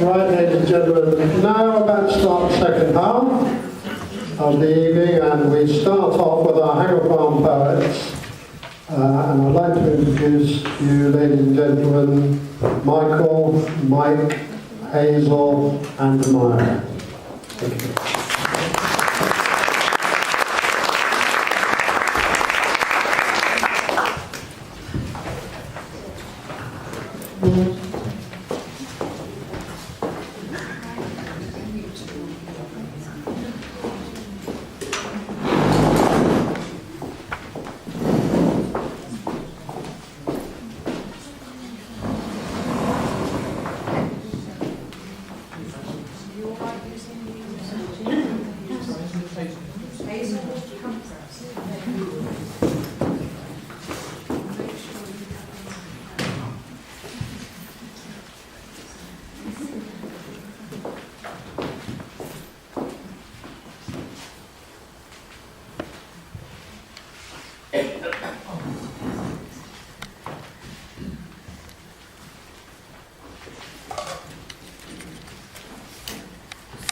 Right, ladies and gentlemen, now we're about to start the second half of the evening, and we start off with our Hang Farm poets. And I'd like to introduce you, ladies and gentlemen, Michael, Mike, Hazel, and Maya. Thank you.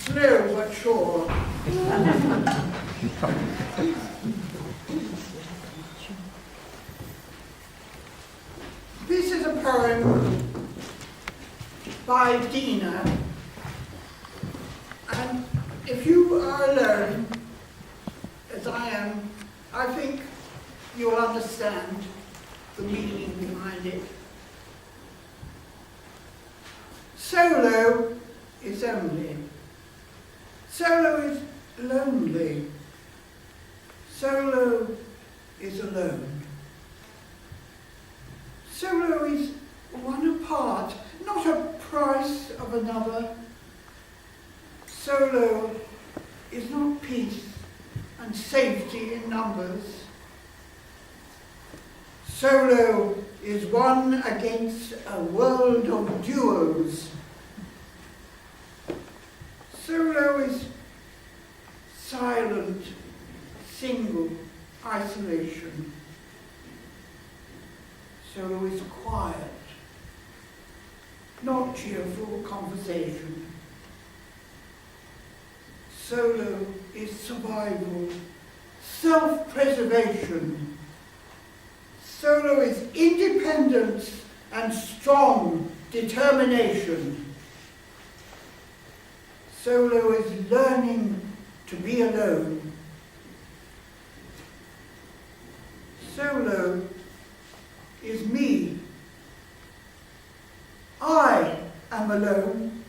Slow but sure. This is a poem by Dina, and if you are alone, as I am, I think you'll understand the meaning behind it. Solo is only. Solo is lonely. Solo is alone. Solo is one apart, not a price of another. Solo is not peace and safety in numbers. Solo is one against a world of duos. Solo is silent, single isolation. Solo is quiet, not cheerful conversation. Solo is survival, self-preservation. Solo is independence and strong determination. Solo is learning to be alone. Solo is me. I am alone.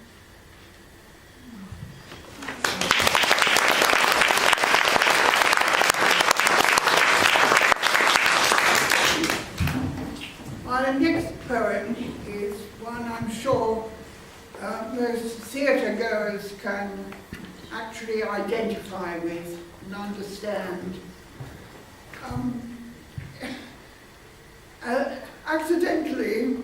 My next poem is one I'm sure most theatre goers can actually identify with and understand. Accidentally,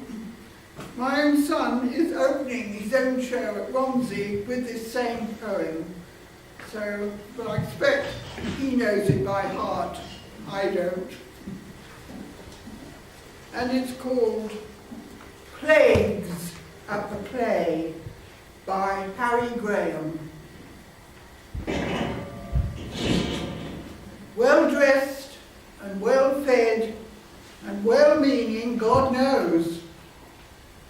my own son is opening his own show at Romsey with this same poem. So, but I expect he knows it by heart. I don't. And it's called Plagues at the Play by Harry Graham. Well-dressed and well-fed and well-meaning, God knows,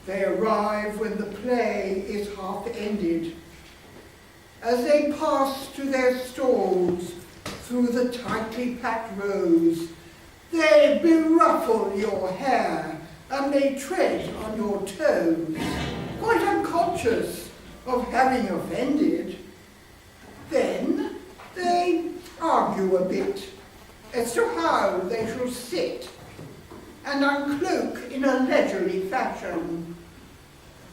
they arrive when the play is half-ended. As they pass to their stalls through the tightly packed rows, they beruffle your hair and they tread on your toes, quite unconscious of having offended. Then they argue a bit as to how they shall sit and uncloak in a leisurely fashion,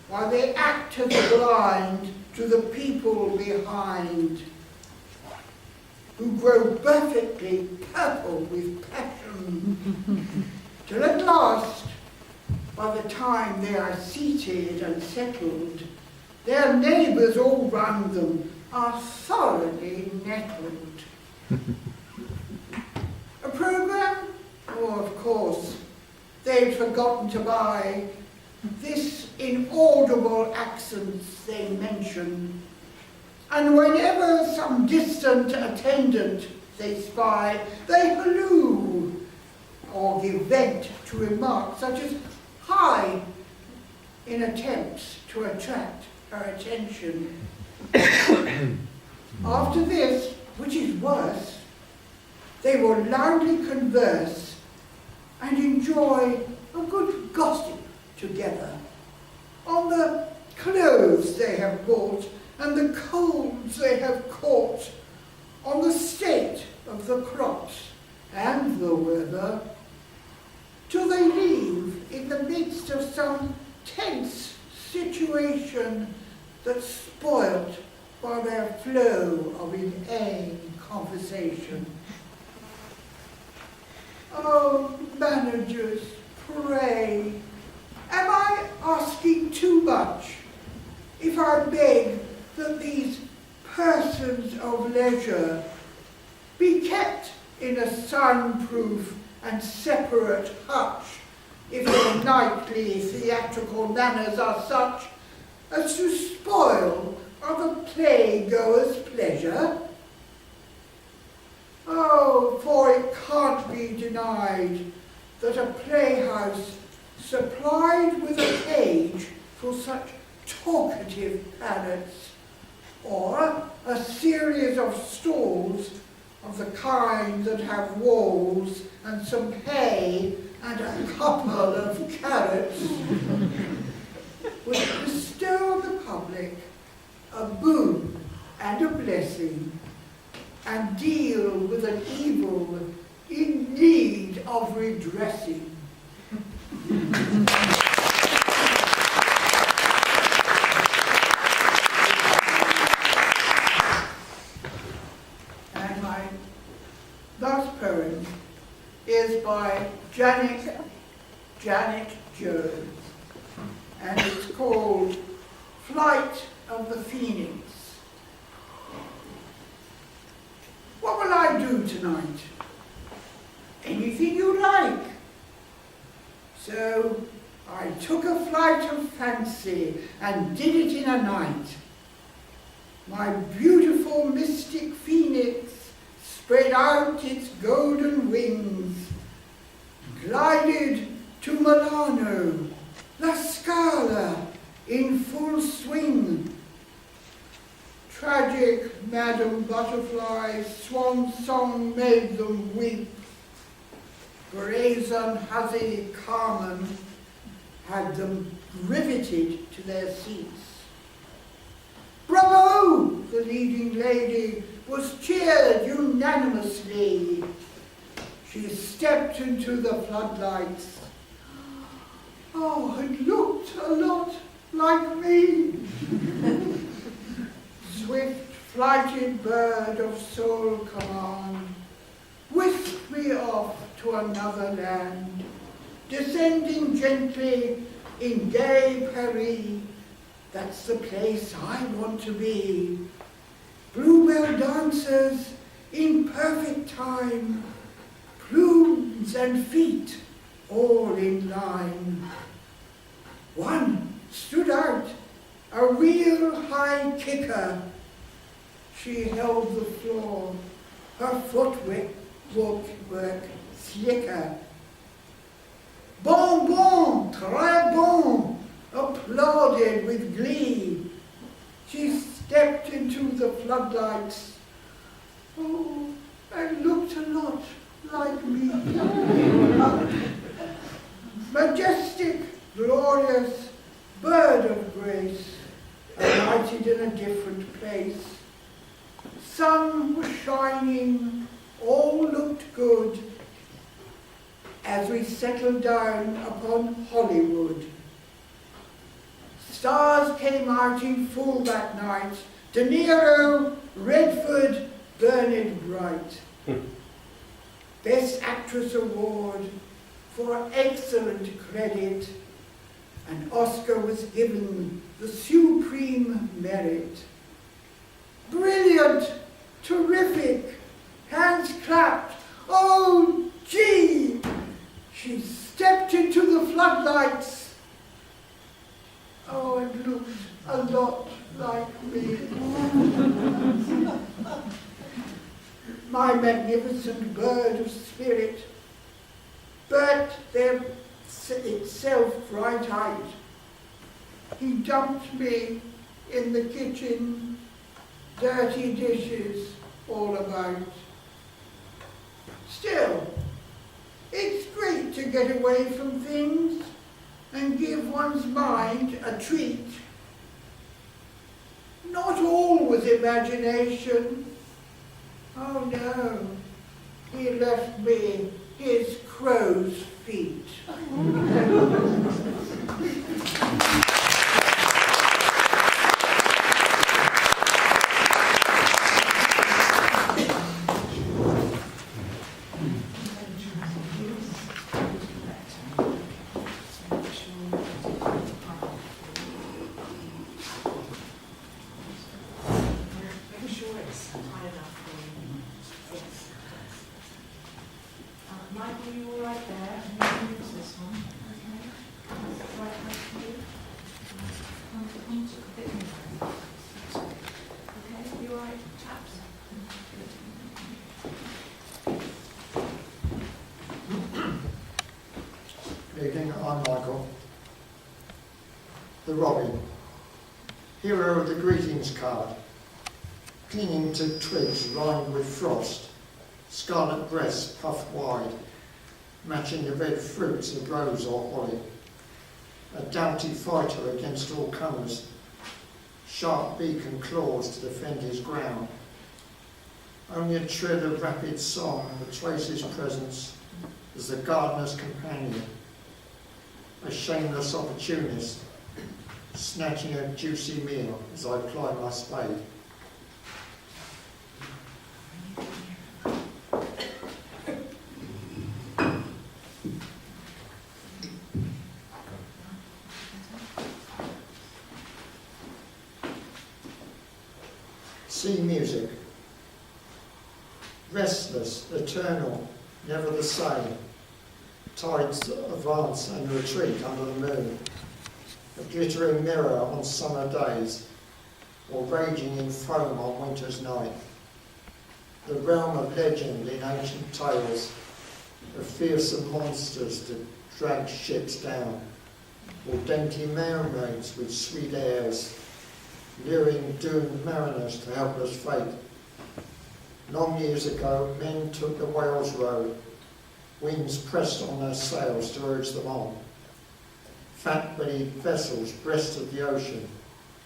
while they act as blind to the people behind, who grow perfectly purple with passion, till at last, by the time they are seated and settled, their neighbours all round them are thoroughly nettled. A programme? Oh, of course, they'd forgotten to buy This in audible accents they mention, and whenever some distant attendant they spy, they halloo, or give vent to remarks such as "Hi," in attempts to attract her attention. After this, which is worse, they will loudly converse and enjoy a good gossip together on the clothes they have bought and the colds they have caught, on the state of the crops and the weather, till they leave in the midst of some tense situation that's spoilt by their flow of inane conversation. Oh, managers, pray, am I asking too much if I beg that these persons of leisure be kept in a soundproof and separate hutch if their nightly theatrical manners are such as to spoil other playgoers' pleasure? Oh, for it can't be denied that a playhouse supplied with a cage for such talkative parrots, or a series of stalls of the kind that have walls and some hay and a couple of carrots, would bestow on the public a boon and a blessing, and deal with an evil in need of redressing. And my last poem is by Janet Jones, and it's called Flight of the Phoenix. What will I do tonight? Anything you like. So I took a flight of fancy and did it in a night. My beautiful mystic phoenix spread out its golden wings, glided to Milano, La Scala in full swing. Tragic Madam Butterfly's swan song made them weep. Brazen Hussy Carmen had them riveted to their seats. Bravo! The leading lady was cheered unanimously. She stepped into the floodlights. Oh, and looked a lot like me. Swift-flighted bird of soul command, whisked me off to another land, descending gently in gay Paris. That's the place I want to be. Bluebell dancers in perfect time, plumes and feet all in line. One stood out, a real high kicker. She held the floor, her footwork slicker. Bon, bon, très bon, applauded with glee. She stepped into the floodlights. Oh, and looked a lot like me. Majestic, glorious, bird of grace, alighted in a different place. Sun was shining, all looked good, as we settled down upon Hollywood. Stars came out in full that night. De Niro, Redford, Bernard Wright. Best Actress Award for excellent credit. An Oscar was given the supreme merit. Brilliant, terrific, hands clapped. Oh, gee! She stepped into the floodlights a lot like me. My magnificent bird of spirit burnt itself right out. He dumped me in the kitchen, dirty dishes all about. Still, it's great to get away from things and give one's mind a treat. Not all was imagination. Oh no, he left me his crow's feet. Michael, you all right there? And then use this one. Okay. That's right next to you. Come to a bit more. Okay, you all right, chaps? Good evening, I'm Michael. The Robin, hero of the greetings card, clinging to twigs lined with frost, scarlet breasts puffed wide, matching the red fruits of rose or holly. A doughty fighter against all comers, sharp beak and claws to defend his ground. Only a tread of rapid song betrays his presence as the gardener's companion, a shameless opportunist, snatching a juicy meal as I ply my spade. Sea music, restless, eternal, never the same. Tides advance and retreat under the moon, a glittering mirror on summer days, or raging in foam on winter's night. The realm of legend in ancient tales, of fearsome monsters that drag ships down, or dainty mermaids with sweet airs, luring doomed mariners to helpless fate. Long years ago, men took the whale's road, winds pressed on their sails to urge them on. Fat-bellied vessels breasted the ocean,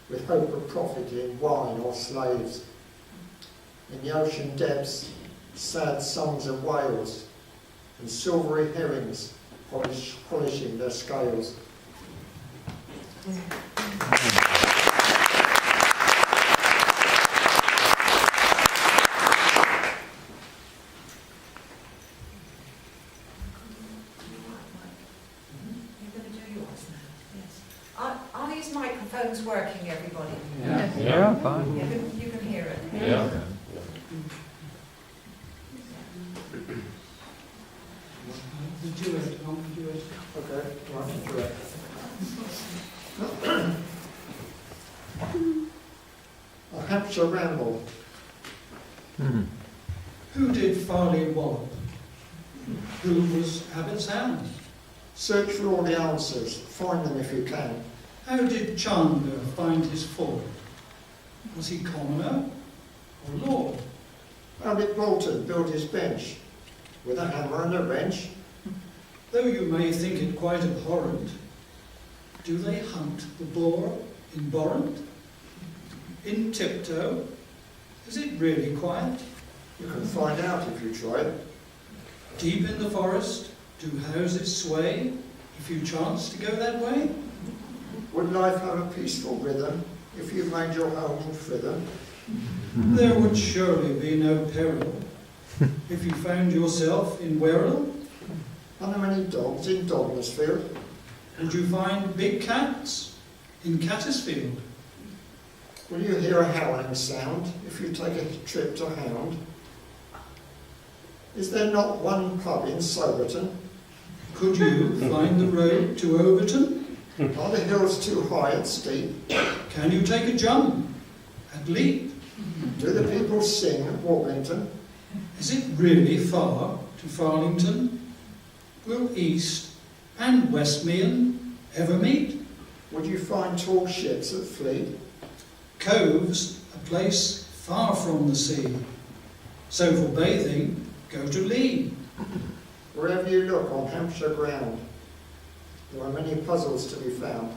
with hope of profit in wine or slaves. In the ocean depths, sad songs of whales, and silvery herrings polishing their scales. Are these microphones working, everybody? Yeah, fine. You can hear it? Yeah. The duet, on the duet. Okay, right, correct. A Hampshire ramble. Who did Farley wallop? Who was Abbott's hound? Search for all the answers, find them if you can. How did Chandler find his ford? Was he commoner or lord? How did Bolton build his bench? With a hammer and a wrench? Though you may think it quite abhorrent, do they hunt the boar in Borant? In Tiptoe? Is it really quiet? You can find out if you try. Deep in the forest, do houses sway if you chance to go that way? Would life have a peaceful rhythm if you made your home in Fritham? There would surely be no peril if you found yourself in Werrell. Are there many dogs in Dogmersfield? Would you find big cats in Cattersfield? Will you hear a howling sound if you take a trip to Hound? Is there not one pub in Soberton? Could you find the road to Overton? Are the hills too high and steep? Can you take a jump and leap? Do the people sing at Walklington? Is it really far to Farlington? Will East and Westmean ever meet? Would you find tall ships at Fleet? Cove's a place far from the sea, so for bathing go to Lee. Wherever you look on Hampshire ground, there are many puzzles to be found.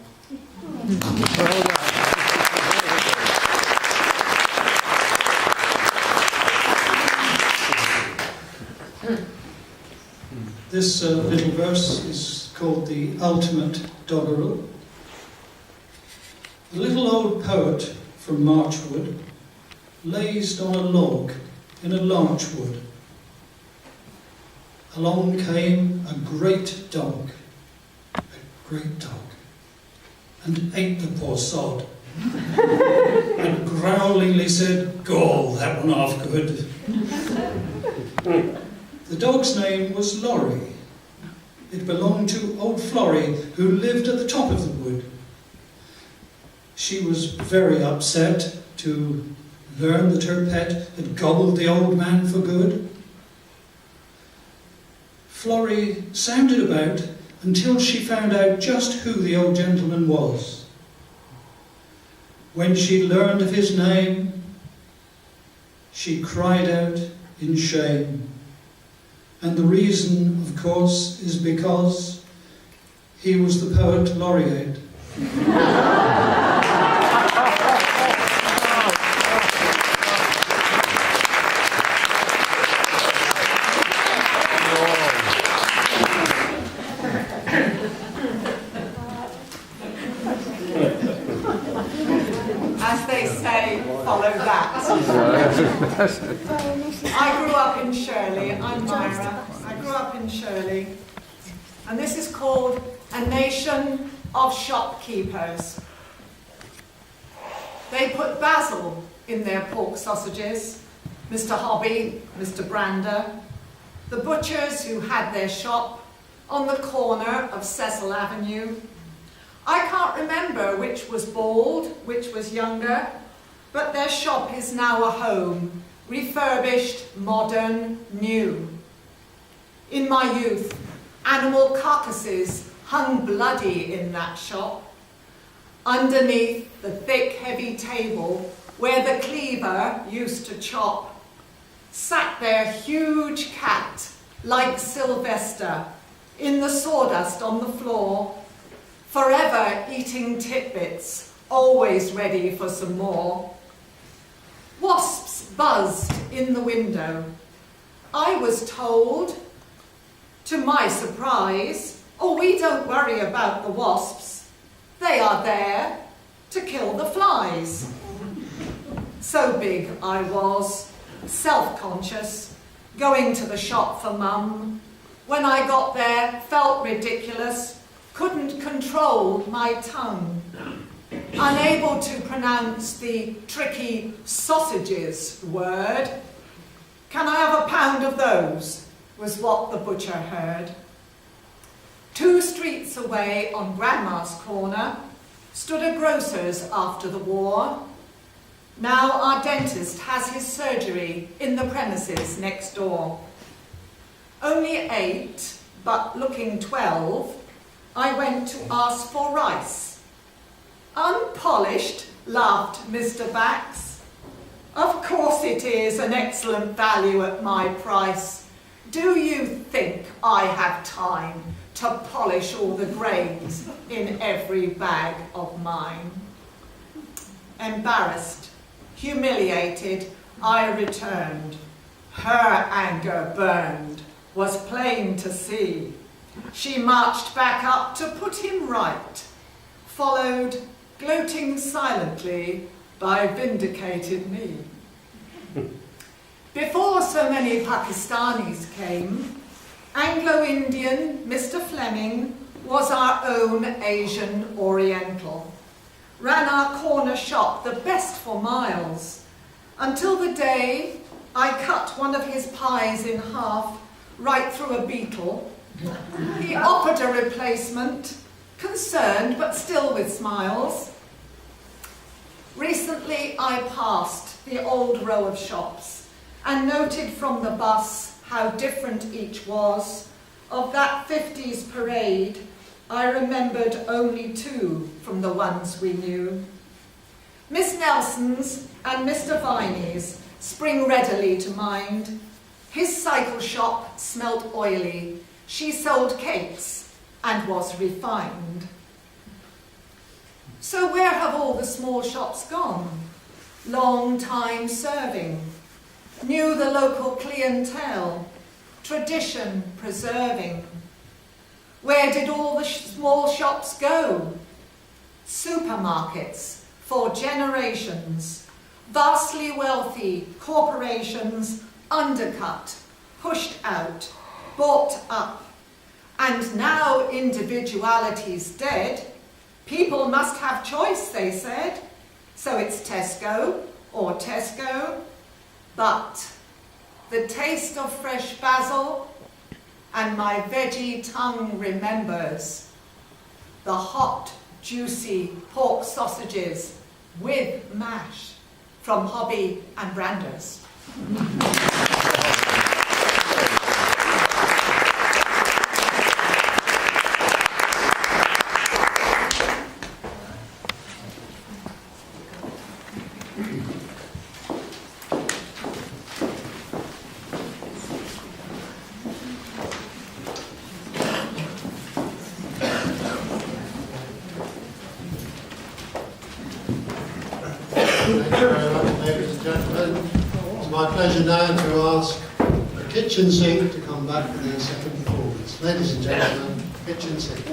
This little verse is called the Ultimate Doggerel. The little old poet from Marchwood lazed on a log in a larch wood. Along came a great dog, and ate the poor sod, and growlingly said, "Gall, that one off good." The dog's name was Laurie. It belonged to old Florrie, who lived at the top of the wood. She was very upset to learn that her pet had gobbled the old man for good. Florrie sounded about until she found out just who the old gentleman was. When she learned of his name, she cried out in shame. And the reason, of course, is because he was the poet laureate. As they say, follow that. I grew up in Shirley. I'm Myra. I grew up in Shirley. And this is called A Nation of Shopkeepers. They put basil in their pork sausages. Mr. Hobby, Mr. Brander, the butchers who had their shop on the corner of Cecil Avenue. I can't remember which was bald, which was younger, but their shop is now a home, refurbished, modern, new. In my youth, animal carcasses hung bloody in that shop. Underneath the thick, heavy table where the cleaver used to chop, sat their huge cat, like Sylvester, in the sawdust on the floor, forever eating tidbits, always ready for some more. Wasps buzzed in the window. I was told, to my surprise, "Oh, we don't worry about the wasps. They are there to kill the flies." So big I was, self-conscious, going to the shop for Mum. When I got there, felt ridiculous, couldn't control my tongue. Unable to pronounce the tricky sausages word. "Can I have a pound of those?" was what the butcher heard. 2 streets away on Grandma's corner stood a grocer's after the war. Now our dentist has his surgery in the premises next door. Only 8, but looking 12, I went to ask for rice. "Unpolished?" laughed Mr. Bax. "Of course it is an excellent value at my price. Do you think I have time to polish all the grains in every bag of mine?" Embarrassed, humiliated, I returned. Her anger burned, was plain to see. She marched back up to put him right, followed, gloating silently, by vindicated me. Before so many Pakistanis came, Anglo-Indian Mr. Fleming was our own Asian Oriental. Ran our corner shop, the best for miles, until the day I cut one of his pies in half, right through a beetle. He offered a replacement, concerned but still with smiles. Recently I passed the old row of shops and noted from the bus how different each was. Of that 50s parade, I remembered only 2 from the ones we knew. Miss Nelson's and Mr. Viney's spring readily to mind. His cycle shop smelt oily. She sold cakes and was refined. So where have all the small shops gone? Long time serving, knew the local clientele, tradition preserving. Where did all the small shops go? Supermarkets for generations, vastly wealthy corporations undercut, pushed out, bought up. And now individuality's dead. People must have choice, they said. So it's Tesco or Tesco. But the taste of fresh basil and my veggie tongue remembers the hot, juicy pork sausages with mash from Hobby and Brander's. Thank you very much, ladies and gentlemen. It's my pleasure now to ask the kitchen sink to come back for their second performance. Ladies and gentlemen, kitchen sink.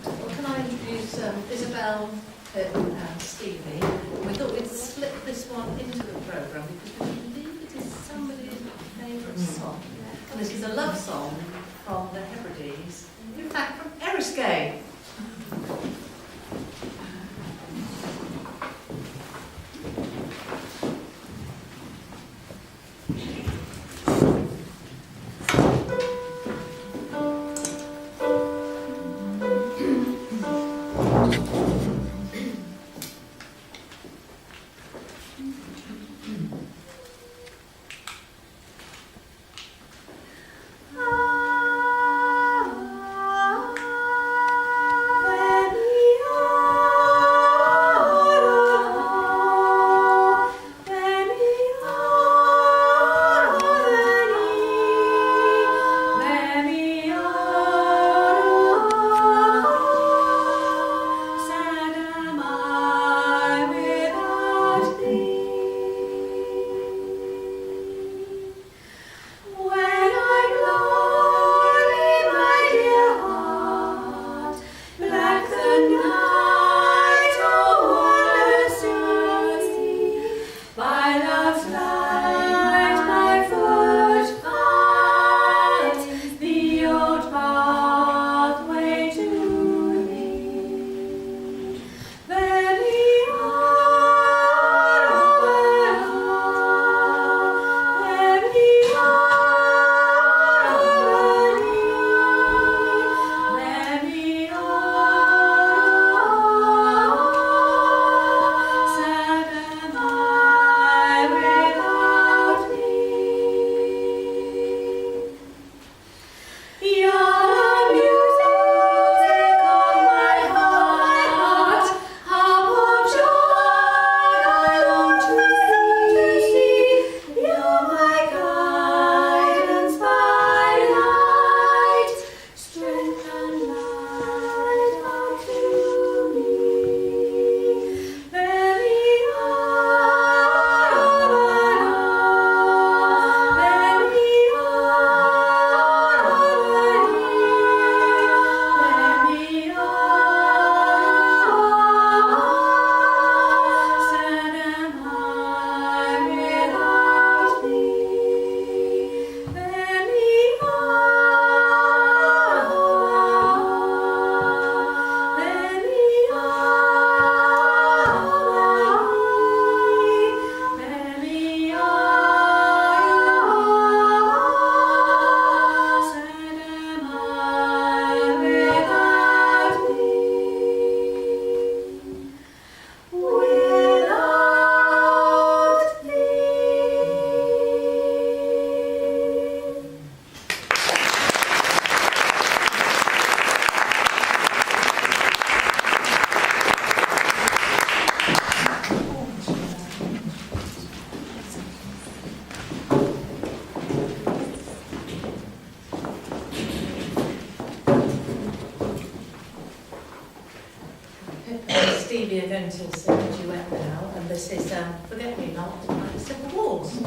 Well, can I introduce Isabel, Curtin and Stevie? We thought we'd slip this one into the programme because we believe it is somebody's favourite song. And this is a love song from the Hebrides, in fact from Eriskay. are going to sing a duet now, and this is Forget Me Not by the Simple Walls.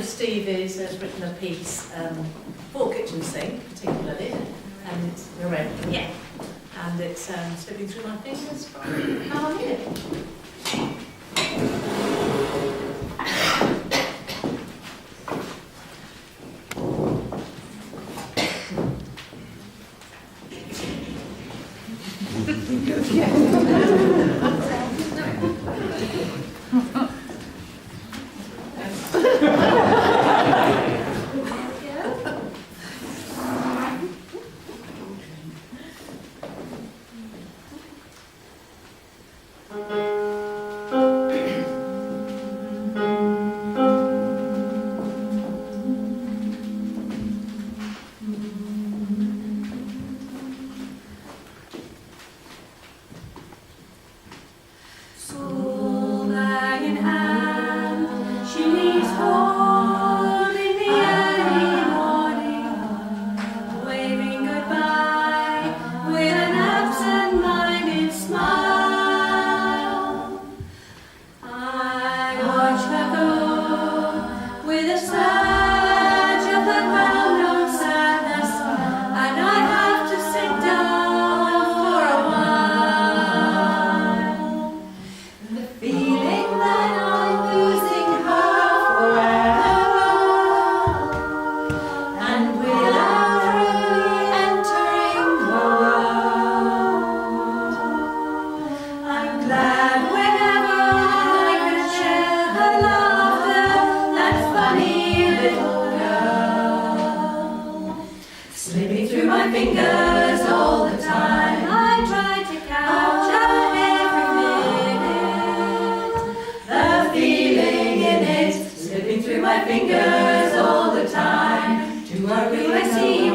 Stevie's has written a piece for Kitchen Sink, particularly, and it's yeah, and it's slipping through my fingers from how I'm here.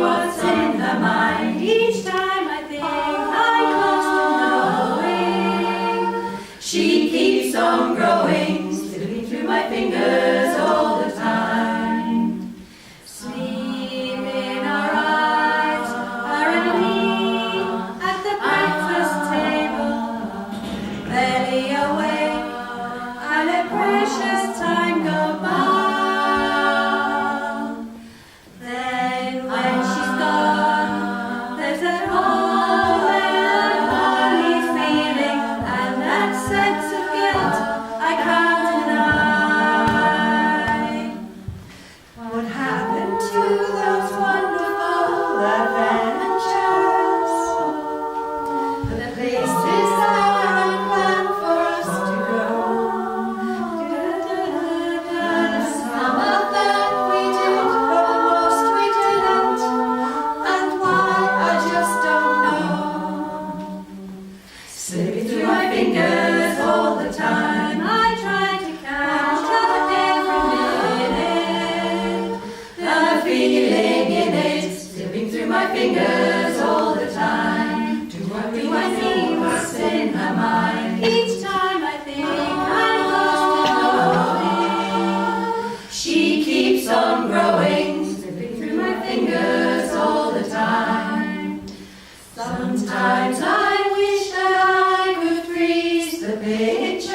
what's in her mind. Each time I think I'm close to knowing, she keeps on growing, slipping through my fingers all the time. Sleep in our eyes, her and me, at the breakfast table, barely awake, and a precious time go by. Then when she's gone, there's that old melancholy feeling, and that sense of guilt I can't deny. What happened to those wonderful adventures? The places that I planned for us to go. Some of them we did, but most we didn't. And why, I just don't know. Slipping through my fingers all the time, I try to catch up every minute. The feeling in it, slipping through my fingers all the time. Do I see what's in her mind? Each time I think I'm close to knowing, she keeps on growing, slipping through my fingers all the time. Sometimes I wish that I could freeze the picture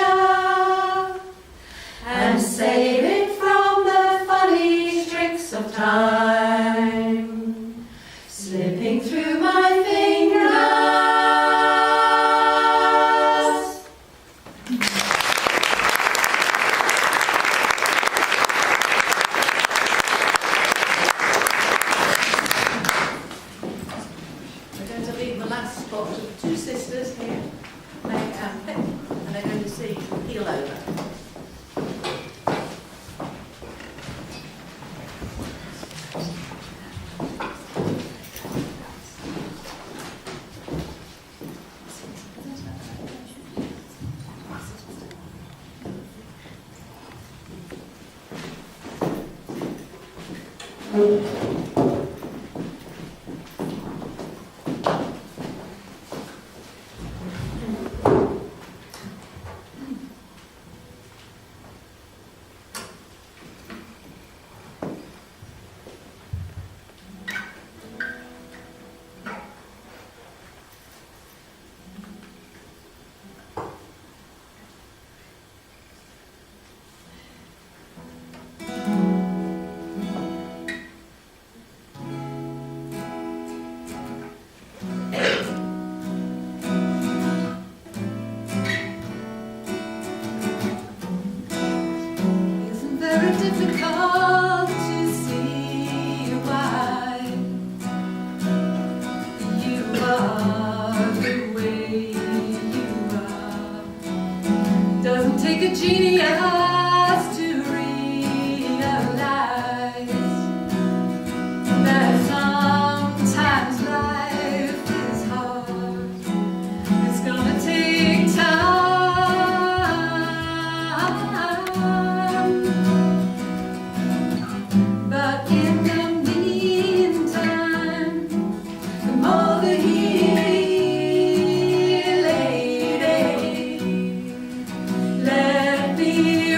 and save it from the funny tricks of time, slipping through my fingers. We're going to leave the last spot to the two sisters here, Meg and Pip, and they're going to sing Heel Over. Isn't very difficult to see why you are the way you are. Doesn't take a genius to realize that sometimes life is hard. It's gonna take time. But in the meantime, come over here, lady. Let me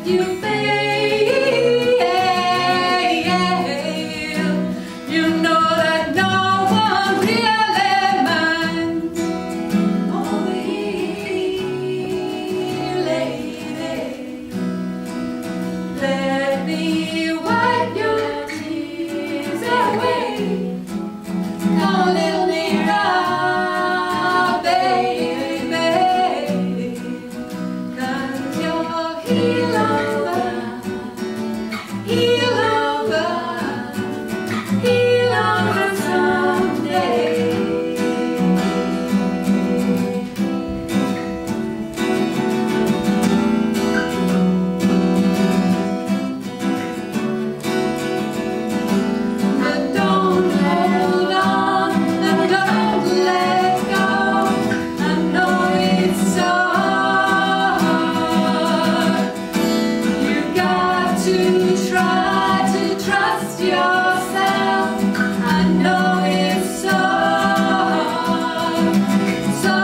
you fail, you know that no one really minds. Over here, lady, let me wipe your tears away. Come a little nearer, baby, 'cause you're heel over someday. But don't hold on and don't let go. I know it's so hard. You got to try to trust yourself. I know it's so hard, so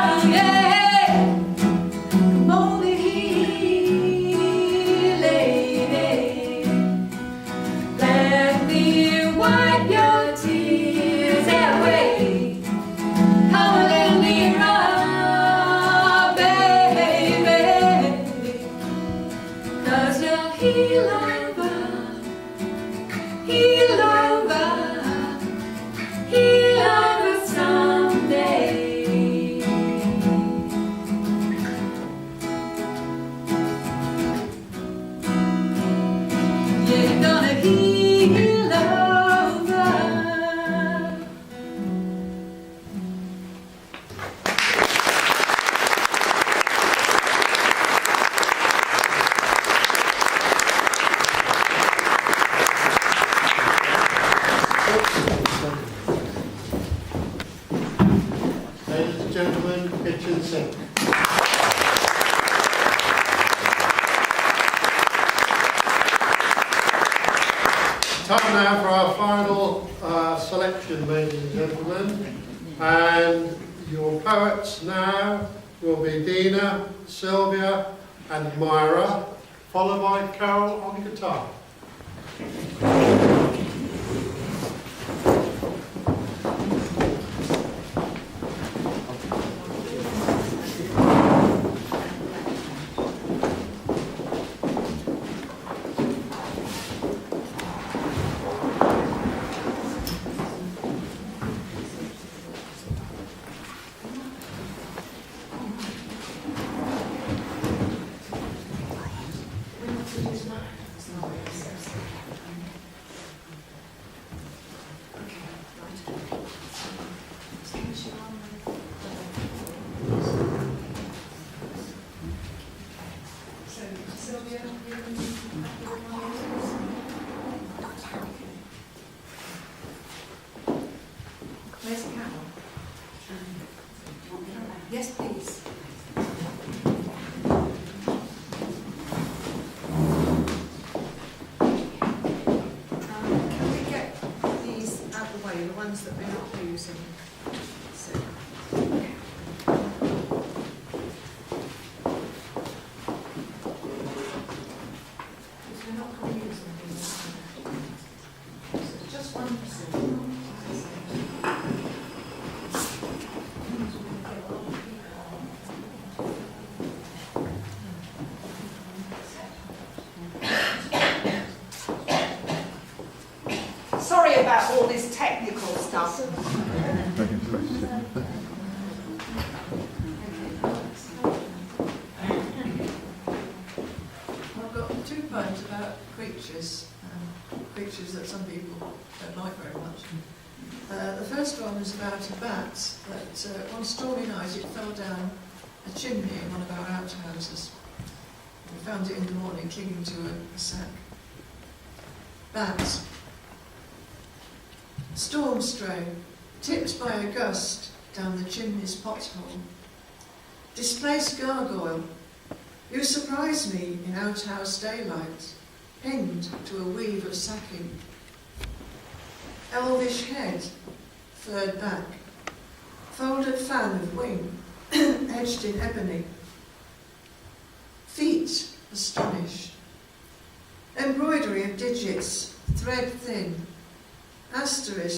hard, yeah. Come over here, lady. Let me wipe your tears away. Come a little nearer, baby, 'cause you'll heal over someday. You're gonna heal over. Ladies and gentlemen, kitchen sink. Time now for our final selection, ladies and gentlemen. And your poets now will be Dina, Sylvia and Myra, followed by Carol on guitar. Where's Carol? Yes, please. Can we get these out of the way, the ones that we're not using? So. Because we're not going to use them. So just 1%. Sorry about all this technical stuff. I've got 2 poems about creatures, creatures that some people don't like very much. The first one is about a bat that one stormy night it fell down a chimney in one of our outhouses. We found it in the morning clinging to a sack. Bat. Storm stray, tipped by a gust down the chimney's pothole. Displaced gargoyle, you surprise me in outhouse daylight, pinned to a weave of sacking. Elvish head, furred back, folded fan of wing, edge etched in ebony. Feet astonished. Embroidery of digits, thread thin. Asterisk